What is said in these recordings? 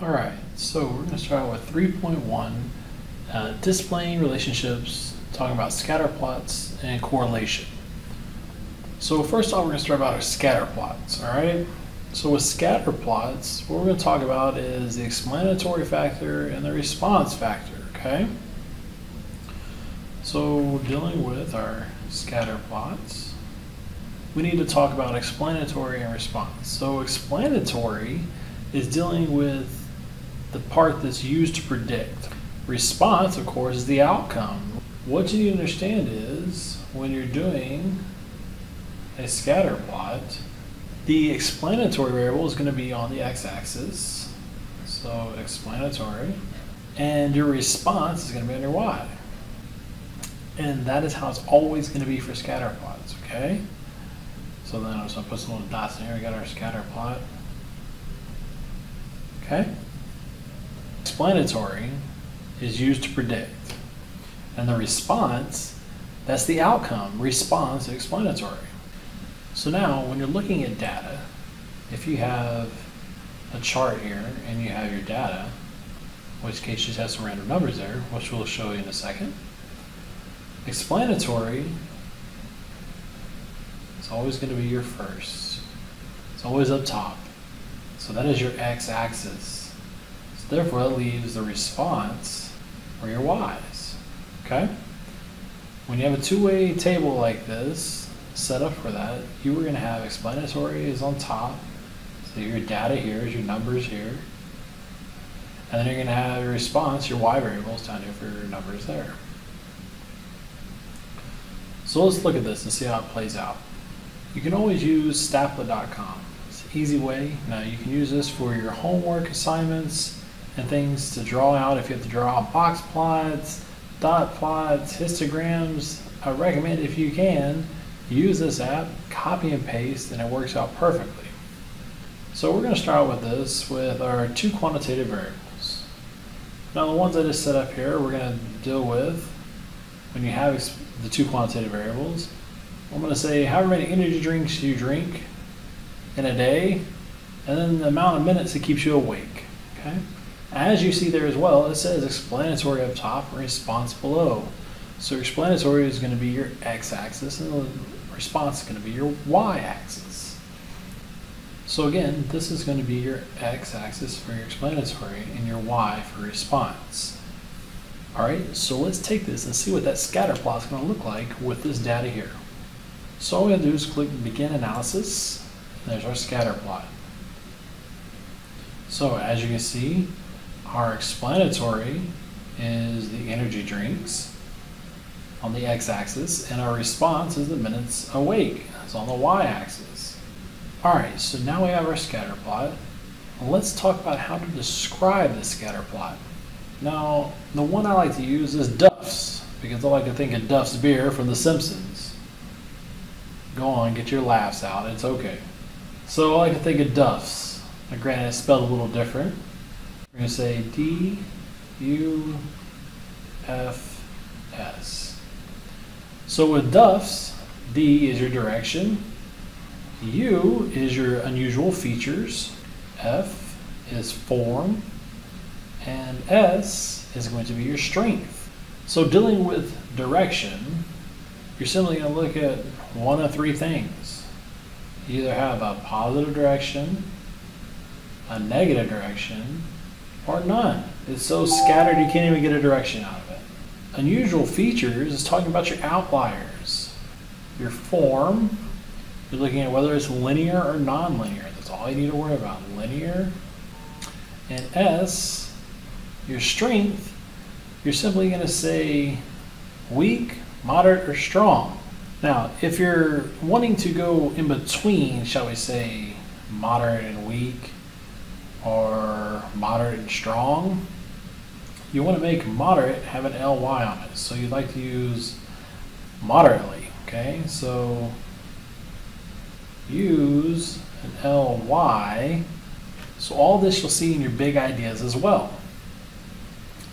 Alright, so we're going to start out with 3.1, displaying relationships, talking about scatterplots and correlation. So first off, we're going to start about our scatterplots, alright? So with scatterplots, what we're going to talk about is the explanatory factor and the response factor, okay? So dealing with our scatterplots, we need to talk about explanatory and response. So explanatory is dealing with the part that's used to predict. Response, of course, is the outcome. What you need to understand is when you're doing a scatter plot, the explanatory variable is going to be on the x-axis, so explanatory, and your response is going to be on your y. And that is how it's always going to be for scatter plots, okay? So then I'm just going to put some little dots in here. We got our scatter plot. Okay? Explanatory is used to predict. And the response, that's the outcome. Response, explanatory. So now, when you're looking at data, if you have a chart here and you have your data, in which case you just have some random numbers there, which we'll show you in a second. Explanatory is always going to be your first. It's always up top. So that is your x-axis. So therefore, that leaves the response for your y's. Okay? When you have a two-way table like this, set up for that, you are going to have explanatory is on top. So your data here is your numbers here. And then you're going to have your response, your y variables down here for your numbers there. So let's look at this and see how it plays out. You can always use Scatterplots.com. It's an easy way. Now you can use this for your homework assignments and things to draw out. If you have to draw out box plots, dot plots, histograms, I recommend if you can, use this app, copy and paste, and it works out perfectly. So we're going to start with this with our two quantitative variables. Now the ones I just set up here, we're going to deal with when you have the two quantitative variables. I'm going to say however many energy drinks you drink in a day, and then the amount of minutes it keeps you awake. Okay? As you see there as well, it says explanatory up top, response below. So explanatory is going to be your x-axis, and the response is going to be your y-axis. So again, this is going to be your x-axis for your explanatory, and your y for response. Alright, so let's take this and see what that scatter plot is going to look like with this data here. So all we have to do is click Begin Analysis, and there's our scatter plot. So as you can see, our explanatory is the energy drinks on the x-axis, and our response is the minutes awake. It's on the y-axis. Alright, so now we have our scatter plot. Let's talk about how to describe the scatter plot. Now, the one I like to use is Duff's, because I like to think of Duff's beer from The Simpsons. Go on, get your laughs out, it's okay. So I like to think of Duff's. Now, granted, it's spelled a little different. We're going to say D-U-F-S. So with Duff's, D is your direction, U is your unusual features, F is form, and S is going to be your strength. So dealing with direction, you're simply going to look at one of three things. You either have a positive direction, a negative direction, or none. It's so scattered you can't even get a direction out of it. Unusual features is talking about your outliers. Your form, you're looking at whether it's linear or non-linear. That's all you need to worry about, linear. And S, your strength, you're simply going to say weak, moderate, or strong. Now, if you're wanting to go in between, shall we say, moderate and weak, or moderate and strong, you want to make moderate have an ly on it. So you'd like to use moderately, okay? So use an ly. So all this you'll see in your big ideas as well.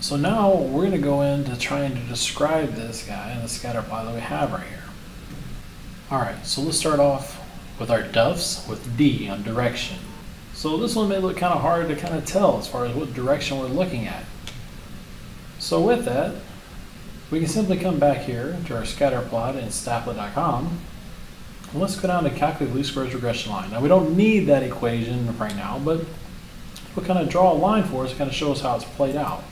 So now we're going to go into trying to describe this guy in the scatter plot that we have right here. Alright, so let's start off with our Duff's with D on direction. So this one may look kind of hard to kind of tell as far as what direction we're looking at. So with that, we can simply come back here to our scatter plot in Scatterplots.com. And let's go down to calculate least squares regression line. Now we don't need that equation right now, but we'll kind of draw a line for us to kind of show us how it's played out.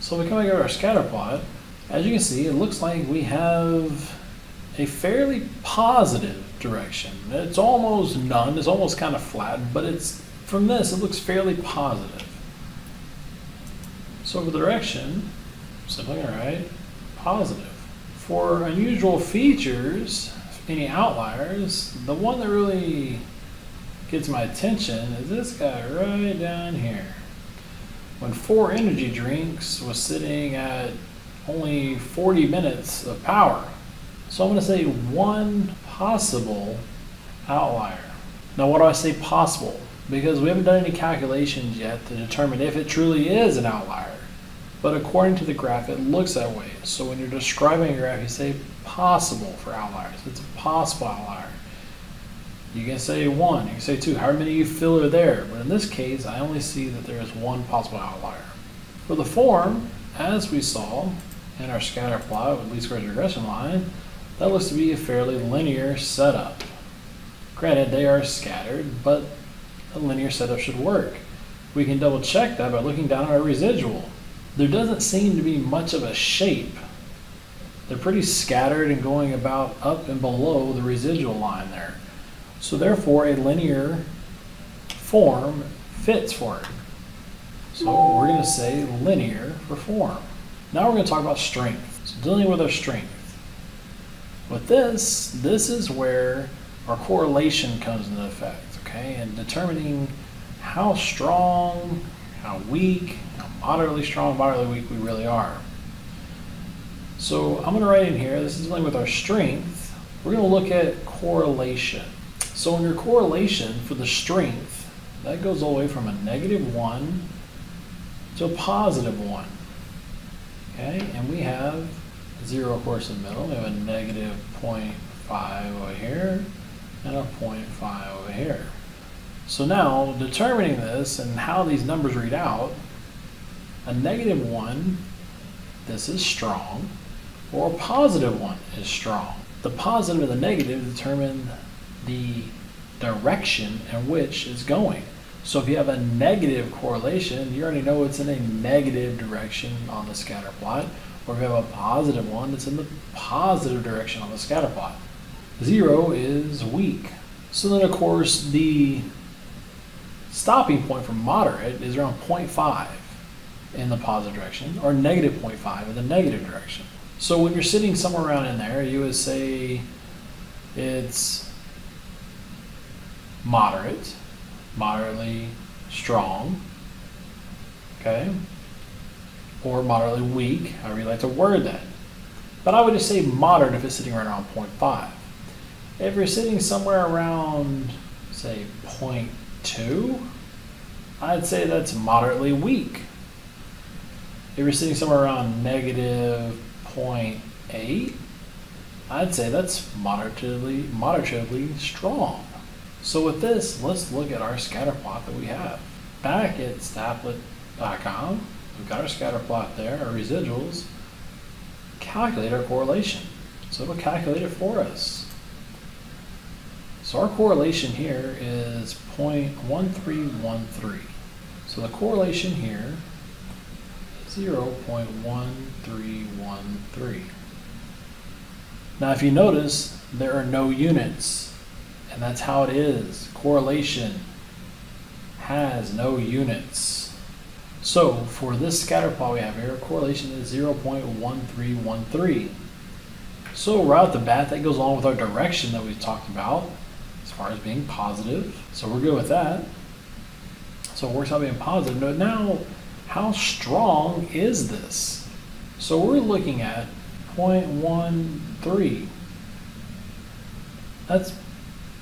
So we come back over our scatter plot. As you can see, it looks like we have a fairly positive direction. It's almost none, it's almost kind of flat, but it's from this it looks fairly positive. So for the direction, simply gonna write positive. For unusual features, any outliers, the one that really gets my attention is this guy right down here. When 4 energy drinks was sitting at only 40 minutes of power. So I'm going to say one possible outlier. Now what do I say possible? Because we haven't done any calculations yet to determine if it truly is an outlier. But according to the graph, it looks that way. So when you're describing a graph, you say possible for outliers. It's a possible outlier. You can say 1, you can say 2, however many you feel are there. But in this case, I only see that there is one possible outlier. For the form, as we saw in our scatter plot with least squares regression line, that looks to be a fairly linear setup. Granted, they are scattered, but a linear setup should work. We can double check that by looking down at our residual. There doesn't seem to be much of a shape. They're pretty scattered and going about up and below the residual line there. So therefore, a linear form fits for it. So we're going to say linear for form. Now we're going to talk about strength. So dealing with our strength. With this is where our correlation comes into effect, okay? And determining how strong, how weak, how moderately strong, moderately weak we really are. So I'm going to write in here, this is dealing with our strength. We're going to look at correlation. So in your correlation for the strength, that goes all the way from a -1 to a +1. Okay, and we have 0, of course, in the middle. We have a -0.5 over here and a 0.5 over here. So now, determining this and how these numbers read out, a -1, this is strong, or a +1 is strong. The positive and the negative determine the direction in which it's going. So if you have a negative correlation, you already know it's in a negative direction on the scatter plot. Or if you have a positive one, it's in the positive direction on the scatter plot. 0 is weak. So then of course the stopping point for moderate is around 0.5 in the positive direction, or -0.5 in the negative direction. So when you're sitting somewhere around in there, you would say it's moderate, moderately strong, okay, or moderately weak, however you like to word that. But I would just say moderate if it's sitting right around 0.5. If you're sitting somewhere around, say, 0.2, I'd say that's moderately weak. If you're sitting somewhere around -0.8, I'd say that's moderately strong. So with this, let's look at our scatter plot that we have. Back at Scatterplots.com, we've got our scatter plot there, our residuals. Calculate our correlation. So it'll calculate it for us. So our correlation here is 0.1313. So the correlation here is 0.1313. Now if you notice, there are no units. And that's how it is. Correlation has no units. So for this scatter plot we have here, correlation is 0.1313. So right off the bat, that goes along with our direction that we talked about as far as being positive. So we're good with that. So it works out being positive. But now, how strong is this? So we're looking at 0.13. That's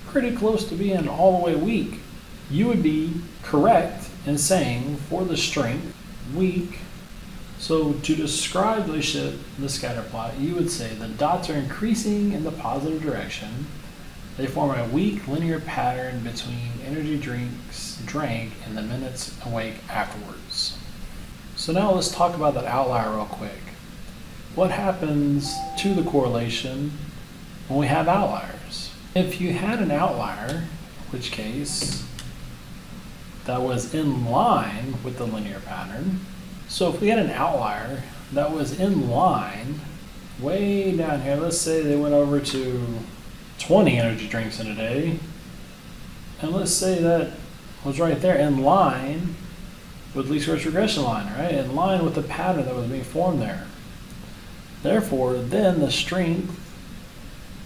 pretty close to being all the way weak. You would be correct in saying for the strength, weak. So to describe the relationship in the scatter plot, you would say the dots are increasing in the positive direction They form a weak linear pattern between energy drinks drank and the minutes awake afterwards. So now let's talk about that outlier real quick. What happens to the correlation when we have outliers? If you had an outlier, in which case that was in line with the linear pattern. So if we had an outlier that was in line way down here, let's say they went over to 20 energy drinks in a day, and let's say that was right there in line with least squares regression line, right? In line with the pattern that was being formed there. Therefore, then the strength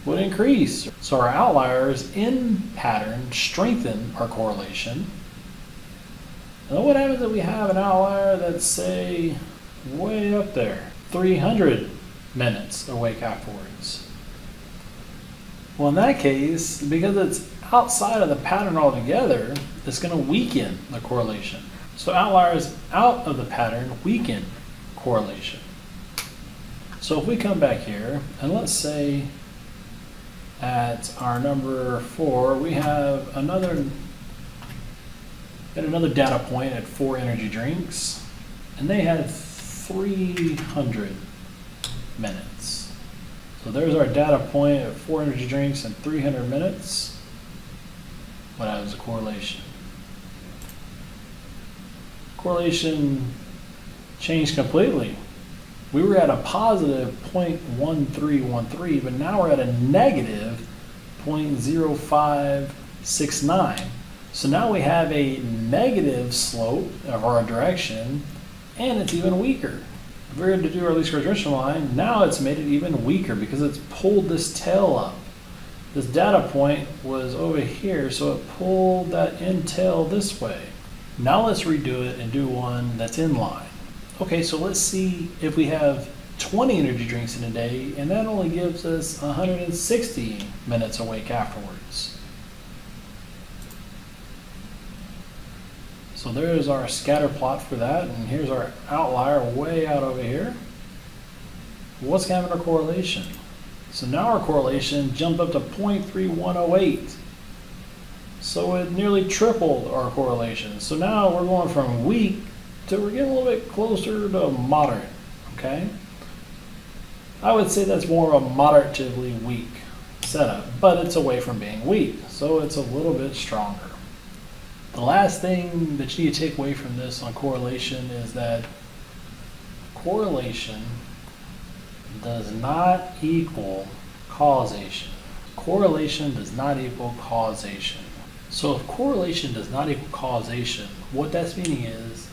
would increase. So our outliers in pattern strengthen our correlation. And then what happens if we have an outlier that's, say, way up there, 300 minutes awake afterwards? Well, in that case, because it's outside of the pattern altogether, it's going to weaken the correlation. So outliers out of the pattern weaken correlation. So if we come back here, and let's say at our number 4, we have another data point at 4 energy drinks, and they had 300 minutes. So there's our data point at 4 energy drinks and 300 minutes. What happens to correlation? Correlation changed completely. We were at a positive 0.1313, but now we're at a negative 0.0569. So now we have a negative slope of our direction, and it's even weaker. If we were to do our least squares regression line, now it's made it even weaker because it's pulled this tail up. This data point was over here, so it pulled that end tail this way. Now let's redo it and do one that's in line. Okay, so let's see if we have 20 energy drinks in a day, and that only gives us 160 minutes awake afterwards. So there's our scatter plot for that, and here's our outlier way out over here. What's having our correlation? So now our correlation jumped up to 0.3108. So it nearly tripled our correlation. So now we're going from weak to we're getting a little bit closer to moderate, okay? I would say that's more of a moderatively weak setup, but it's away from being weak, so it's a little bit stronger. The last thing that you need to take away from this on correlation is that correlation does not equal causation. Correlation does not equal causation. So if correlation does not equal causation, what that's meaning is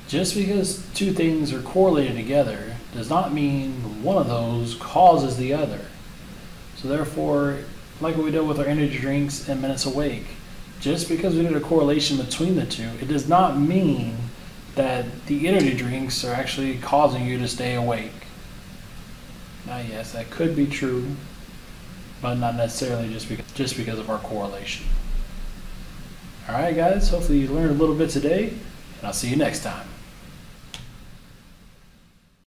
just because two things are correlated together does not mean one of those causes the other. So therefore, like what we did with our energy drinks and minutes awake, just because we did a correlation between the two, it does not mean that the energy drinks are actually causing you to stay awake. Now yes, that could be true, but not necessarily just because of our correlation. Alright guys, hopefully you learned a little bit today, and I'll see you next time.